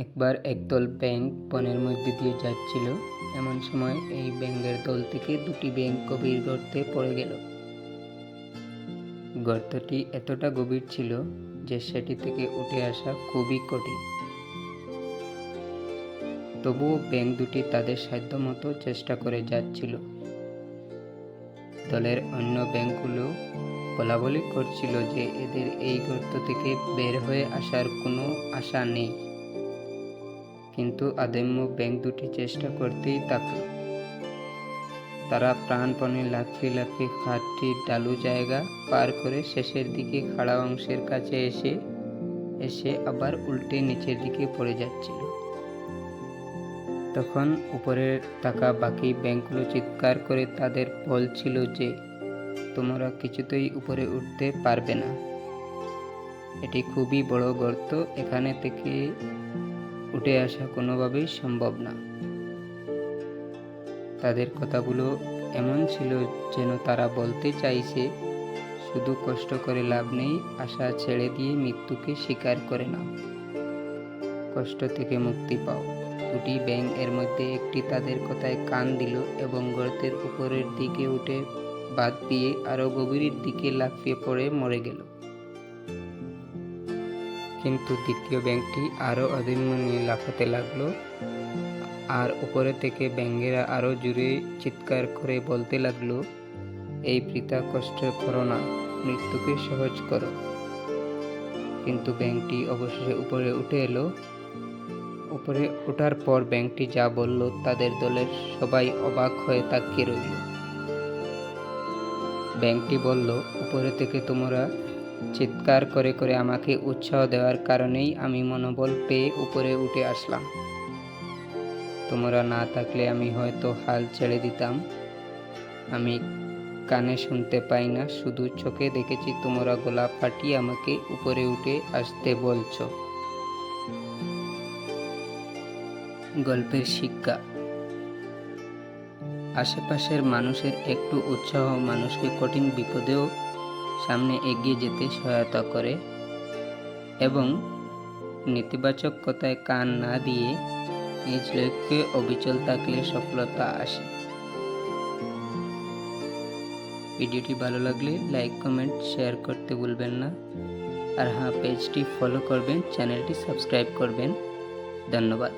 একবার একদল ব্যাঙ বনের মধ্যে দিয়ে যাচ্ছিল। এমন সময় এই ব্যাঙের দল থেকে দুটি ব্যাঙ গভীর গর্তে পড়ে গেল। গর্তটি এতটা গভীর ছিল যে সেটি থেকে উঠে আসা খুবই কঠিন। তবুও ব্যাঙ দুটি তাদের সাধ্যমতো চেষ্টা করে যাচ্ছিল। দলের অন্য ব্যাঙগুলো বলাবলি করছিল যে এদের এই গর্ত থেকে বের হয়ে আসার কোনো আশা নেই, কিন্তু অদম্য ব্যাঙ দুটি চেষ্টা করতেই থাকল। তারা প্রাণপণে লাফিয়ে খাদটির ঢালু জায়গা পার করে শেষের দিকে খাড়া অংশের কাছে এসে আবার উল্টে নিচের দিকে পড়ে যাচ্ছিল। তখন উপরে থাকা বাকি ব্যাঙগুলো চিৎকার করে তাদের বলছিল যে তোমরা কিছুতেই উপরে উঠতে পারবে না, এটি খুবই বড় গর্ত, এখানে থেকে উঠে আসা কোনোভাবেই সম্ভব না। তাদের কথাগুলো এমন ছিল যেন তারা বলতে চাইছে, শুধু কষ্ট করে লাভ নেই, আশা ছেড়ে দিয়ে মৃত্যুকে স্বীকার করে নাও, কষ্ট থেকে মুক্তি পাও। দুটি ব্যাঙ এর মধ্যে একটি তাদের কথায় কান দিল এবং গর্তের উপরের দিকে উঠে বাদ দিয়ে আরো গভীরের দিকে লাফিয়ে পড়ে মরে গেল। কিন্তু দ্বিতীয় ব্যাঙটি আরো অদম্য নিয়ে লাফাতে লাগলো, আর উপরে থেকে ব্যাঙেরা আরো জোরে চিৎকার করে বলতে লাগলো, এই বৃথা কষ্ট করো না, মৃত্যুকে সহজ করো। কিন্তু ব্যাঙটি অবশেষে উপরে উঠে এলো। উপরে ওঠার পর ব্যাঙটি যা বলল তাদের দলের সবাই অবাক হয়ে তাকিয়ে রইল। ব্যাঙটি বলল, উপরে থেকে তোমরা চিৎকার করে করে আমাকে উৎসাহ দেওয়ার কারণেই আমি মনোবল পেয়ে উপরে উঠে আসলাম। তোমরা না থাকলে আমি হয়তো হাল ছেড়ে দিতাম। আমি কানে শুনতে পাই না, শুধু চোখে দেখেছি তোমরা গলা ফাটিয়ে আমাকে উপরে উঠে আসতে বলছো। গল্পের শিক্ষা: আশেপাশের মানুষের একটু উৎসাহ মানুষকে কঠিন বিপদেও সামনে এগিয়ে যেতে সহায়তা করে এবং নেতিবাচক কথায় কান না দিয়ে নিজ লক্ষ্যে অবিচল থাকলে সফলতা আসে। ভিডিওটি ভালো লাগলে লাইক, কমেন্ট, শেয়ার করতে ভুলবেন না। আর হ্যাঁ, পেজটি ফলো করবেন, চ্যানেলটি সাবস্ক্রাইব করবেন। ধন্যবাদ।